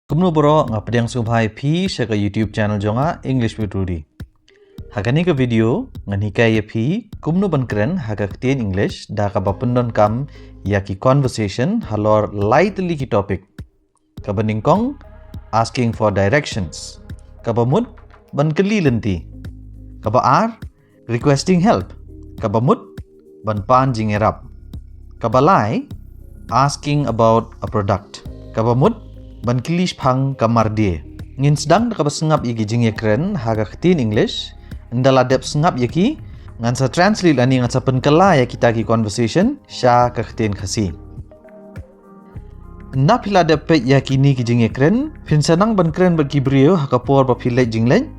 Kumno boro ngapadang subhai pi shaka YouTube channel jonga English with Rudy. Hakani ka video nganikai ya pi kumno ban kren hakaktin English da ka bapundon kam yaki conversation halor lightly ki topic. Kabaningkong asking for directions. Kabamut ban kylli lynti. Kabaar requesting help. Kabamut ban pan jingïarap. Kabalai asking about a product. Kabamut ban kylli phang kamar dia. Ngin sdang da kabasngap igi jingïakren hakaktin English ndala dep sngap yaki ngan sa translate ani ngan sa penkala ya kita ki conversation sha kaktin Khasi. Na pila dep pe yakini ki jingïakren phin sanang ban kren ba kibrio hakapor ba philai jingleng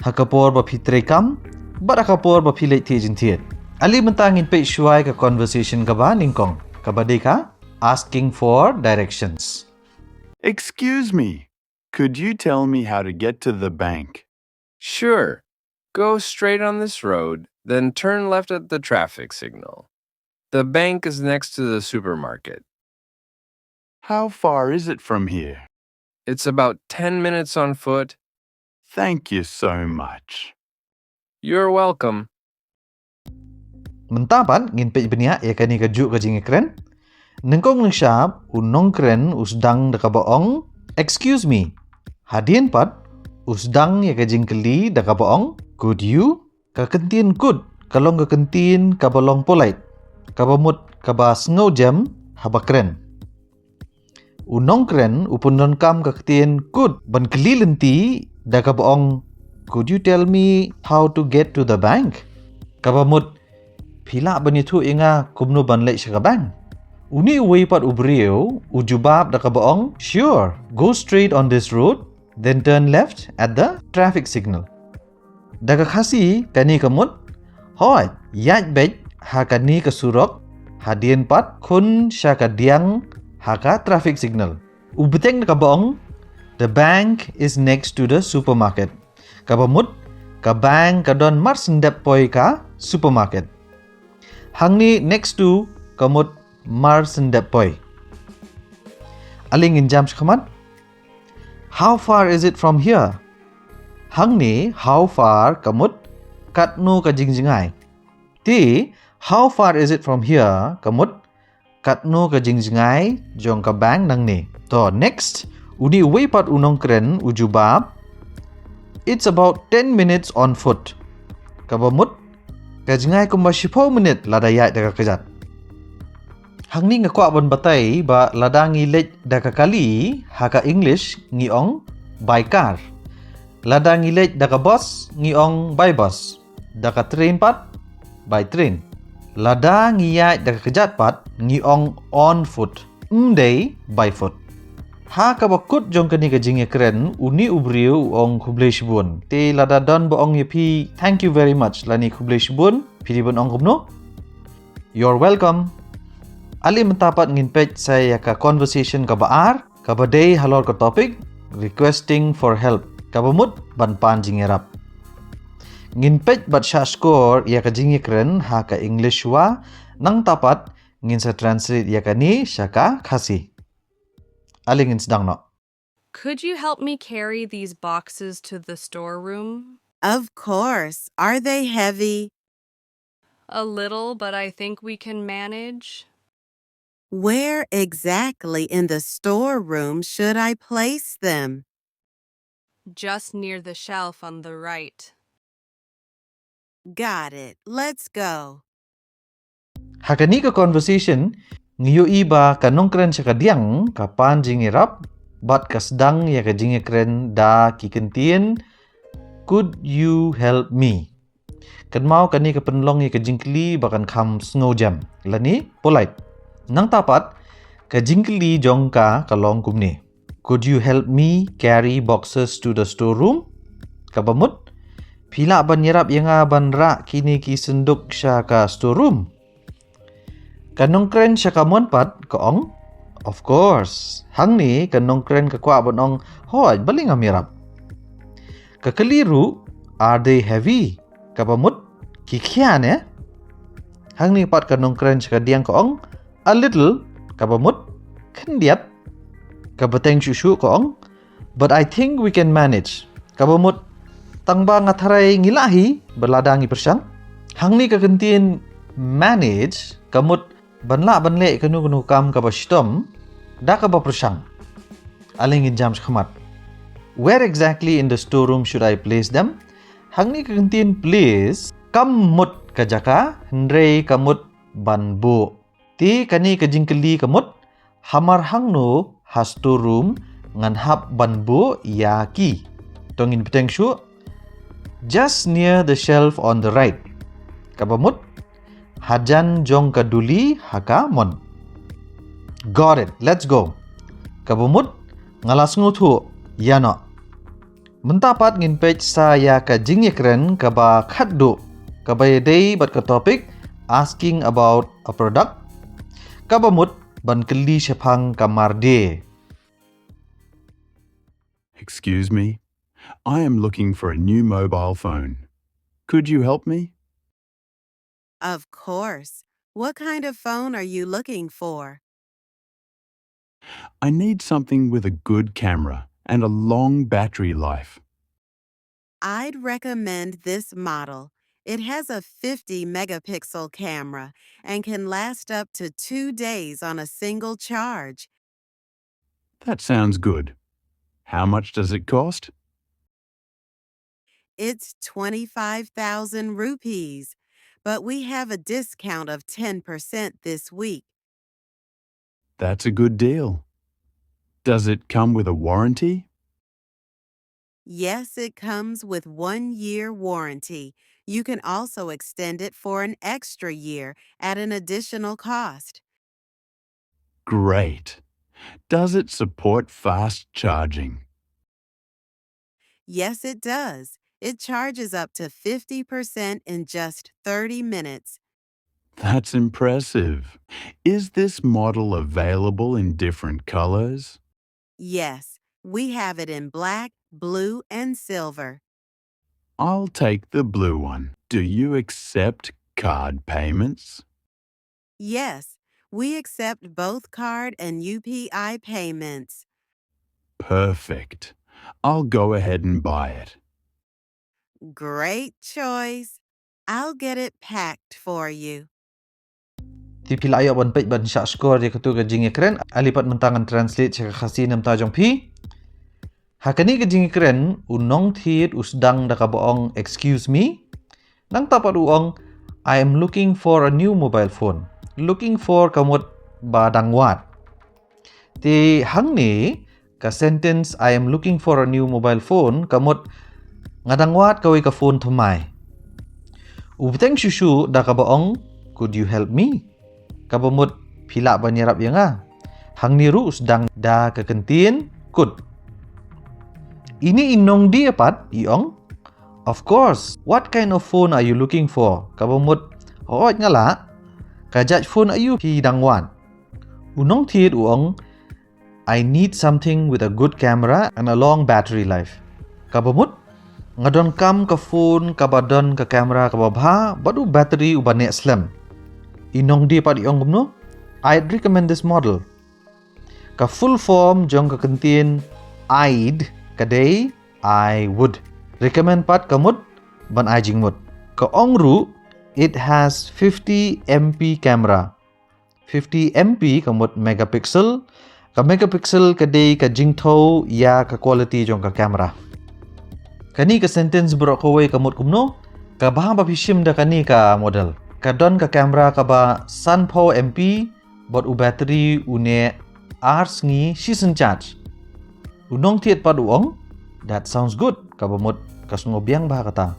hakapor ba phitrekam ba hakapor ba philai thied jingthied. Ali mentangin pe shuai ka conversation ka ba ningkong kabadeka asking for directions. Excuse me, could you tell me how to get to the bank? Sure. Go straight on this road, then turn left at the traffic signal. The bank is next to the supermarket. How far is it from here? It's about 10 minutes on foot. Thank you so much. You're welcome. Mentapan ngin pe benia ya kani ka ju ka jingïakren. Nengkong neng syap unong kren usdang da ka baong. Excuse me. Hadien pat usdang ya ka jingkylli da ka baong. Could you? Ka kyntien could. Kalong ka kyntien ka balong polite. Kabamut ka ba sngow jam haba kren. Unong kren upunon kam ka kyntien could. Ban kylli lynti da ka baong. Could you tell me how to get to the bank? Kabamut pila ban itu inga kumno ban lek sa ka bank. Uni uwi pat ubrio jubab da ka baong. Sure. Go straight on this road, then turn left at the traffic signal. Da ka Khasi kani kamut. Hoi, yaj bej ha kani ka surok. Hadien pat kun sya ka diang ha ka traffic signal. Ubeteng da ka baong. The bank is next to the supermarket. Kabamut ka bank ka don mar sendep poi ka supermarket. Hang ni next to kamut mar sendep poi. Aling in jam shkamat. How far is it from here? Hang ni how far kamut katnu ka jingjikai. Ti how far is it from here kamut katnu ka jingjikai jong ka bank nang ni. To next uni uwi pat unong kren jubab. It's about 10 minutes on foot. Kabamut ka jingai kumba 10 minit ladayat da ka kejat. Hang ni ngakwa bon batay ba ladang ilej da ka Kylli haka English ngiong by car. Ladang ilej da ka bus ngiong by bus. Da ka train pat by train. Ladang iyaj da ka kejat pat ngiong on foot. Day by foot. Ha ka bakut jong kani ka jingïakren uni ubrio ong kublai shibun. Te lada don ba ong yapi thank you very much lani kublai shibun pili bon ong kumno. You're welcome. Ali mentapat ngin pej saya ka conversation ka baar, ka badai halor ka topic, requesting for help. Ka bamut ban pan jingïarap. Ngin pej bat sya score ya ka jingïakren ha ka English wa nang tapat ngin sa translate ya ka ni sya ka Khasi. Ali ngin sdang no. Could you help me carry these boxes to the storeroom? Of course. Are they heavy? A little, but I think we can manage. Where exactly in the storeroom should I place them? Just near the shelf on the right. Got it. Let's go. Hakani ka conversation ngiyo iba kanong kren siya ka diang kapan jingïarap bat ka sdang ya ka jingïakren da ki kyntien. Could you help me? Kan mau kani ka penlong ya ka jingkylli bakan kam sngow jam. Lani polite. Nang tapat ka jingkylli jong ka kalong kumni. Could you help me carry boxes to the storeroom? Kabamut pila ban nyarap yang ban ra kini ki senduk sya ka storeroom. Kanong kren sya ka monpat kaong? Of course. Hang ni kanong kren ka kwa ban ong hoj baling amirap. Ka keliru are they heavy? Kabamut kikian ya. Hang ni pat kanong kren sya ka diang kaong a little kabamut kendiat kabateng shushu kaong But I think we can manage. Kabamut tangba ngatharay ngilahi berladangi persang. Hang ni kakentien manage kamut banla banle kanu kam kabashtom da kaba persang. Aling jam khamat. Where exactly in the storeroom should I place them? Hang ni kakentien place kamut kajaka hendrei kamut banbo. Ti kani ka jingkylli kamut hamar hangno ha storeroom ngan hap banbo yaki. Tongin peteng shu just near the shelf on the right. Kabamut hajan jong kaduli hakamon. Got it. Let's go. Kabamut ngalas ngutu yano. Mentapat ngin page saya ka jingïakren kaba khaddu kabay day bat ka topic asking about a product. Kabamut ban Kylli shapang kamarde. Excuse me. I am looking for a new mobile phone. Could you help me? Of course. What kind of phone are you looking for? I need something with a good camera and a long battery life. I'd recommend this model. It has a 50 megapixel camera and can last up to 2 days on a single charge. That sounds good. How much does it cost? It's 25,000 rupees, but we have a discount of 10% this week. That's a good deal. Does it come with a warranty? Yes, it comes with 1-year warranty. You can also extend it for an extra year at an additional cost. Great. Does it support fast charging? Yes, it does. It charges up to 50% in just 30 minutes. That's impressive. Is this model available in different colors? Yes, we have it in black, blue, and silver. I'll take the blue one. Do you accept card payments? Yes, we accept both card and UPI payments. Perfect. I'll go ahead and buy it. Great choice. I'll get it packed for you. Ti pila ayo ban page ban syak skor dia ketu ka jingïakren alipat mentangan translate sa khasi nam ta jong pi. Hakani ka jingïakren unong thied usdang da ka boong excuse me. Nang tapat uong I am looking for a new mobile phone. Looking for kamut badangwat. Ti hang ni ka sentence I am looking for a new mobile phone kamut ngadangwat kawai ka phone thamai. Ubteng shushu da ka boong could you help me? Kabamut pila banyarap yang hang niru sedang da kakentien kud. Ini inong dia pat iong? Of course. What kind of phone are you looking for? Kabamut hoot ngala. Kajaj phone ayu pi dangwan. Unong thied uong I need something with a good camera and a long battery life. Kabamut ngadon kam ka phone kabadon ka kamera kababha badu battery ubane slam. Inong di pat iong kumno, I'd recommend this model. Ka full form jong kakentien I'd kadai I would recommend pat kamut ban I jingmut. Ka ongru it has 50 MP camera. 50 MP kamut megapixel. Ka megapixel kadai ka jingthied ya ka quality jong ka camera. Kani ka sentence bro kawai kamut kumno, ka bahang papishim da kani ka model. Kadon ka kamera kaba sanpo MP bot u battery une hours ngi season charge. Unong thied pad uong? That sounds good. Kabamut kasngobiang bah kata.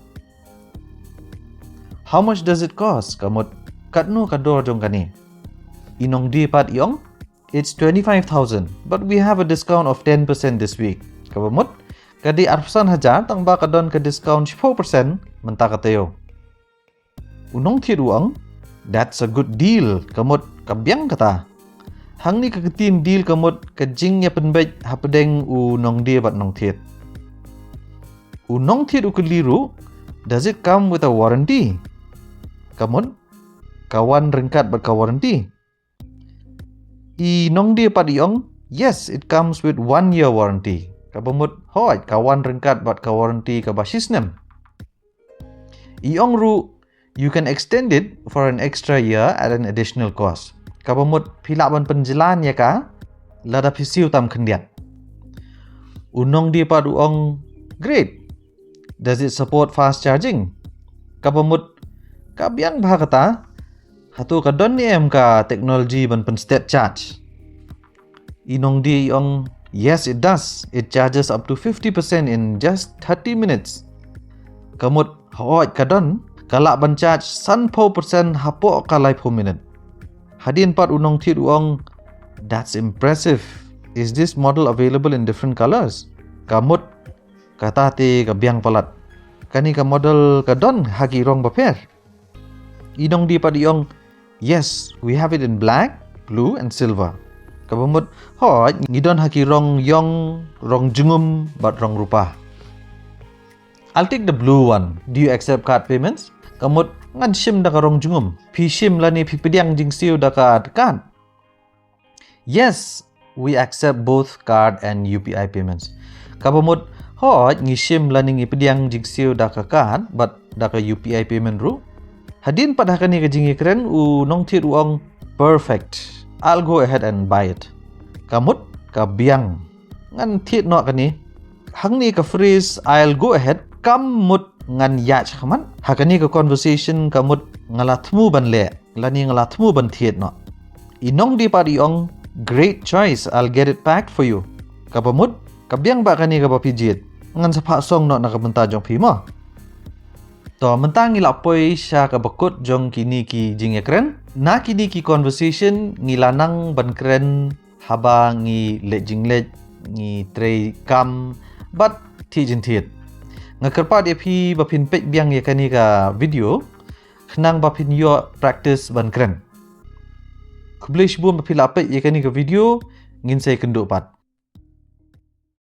How much does it cost? Kamut katnu kador jong kani. Inong di pad iong? It's 25,000 but we have a discount of 10% this week. Kabamut kadi 8,000 tang ba kadon ka discount 10% menta katayo. Unong thied uang? That's a good deal. Kamut kabyang kata. Hang ni kaketin deal kamut ka jingyapen bej hapedeng unong dia bat nong thied. Unong thied u keliru? Does it come with a warranty? Kamut kawan rengkat bat ka warranty. I nong dia pat iong? Yes, it comes with 1-year warranty. Kabamut hoi kawan rengkat bat ka warranty ka basisnem. Iong ru you can extend it for an extra year at an additional cost. Kabamut pilaban penjelan ya ka lada pisiu tam kendiat. Unong di pat uong great. Does it support fast charging? Kabamut kabiang bah kata hatu ka don ni em ka teknologi ban pen step charge. Inong di iong yes, it does. It charges up to 50% in just 30 minutes. Kamut hoi kadon kalak ban charge 10% hapok kalai per minute. Hadin pat unong thied uong, that's impressive. Is this model available in different colors? Kamut kata ti kabiang palat. Kani ka model kadon hagi rong baper. Inong di pat iong, yes, we have it in black, blue and silver. Kabamut hoi ngidon haki rong yong, rong jungum, but rong rupa. I'll take the blue one. Do you accept card payments? Kamut ngan sim da ka rong jungum. Pi sim lani pi pediang jingsiu da ka card. Yes, we accept both card and UPI payments. Kabamut hoi ngi sim lani ngi pediang jingsiu da ka card, but da ka UPI payment ru. Hadin pada kani ka jingïakren u nong thied uong perfect. I'll go ahead and buy it. Kamut kabiang ngan thied no kani. Hang ni ka phrase I'll go ahead kamut ngan yach khaman. Hakani ka conversation kamut ngalathmu ban le lani ngalathmu ban thied no. Inong di pa iong great choice. I'll get it packed for you. Kabamut kabiang ba kani ka papijit ngan sa song no nakabenta jong pi mo. To mentang ilapoi sya ka bakut jong kini ki jingïakren. Na kini ki conversation ngilanang ban kren haba ngi le jinglet ngi trei kam bat ti jingthied. Ngakerpa dia pi bapin pek biang ya kani ka video khnang bapin yo practice ban kren. Kublish bum bapin lapek ya kani ka video ngin sai kenduk pat.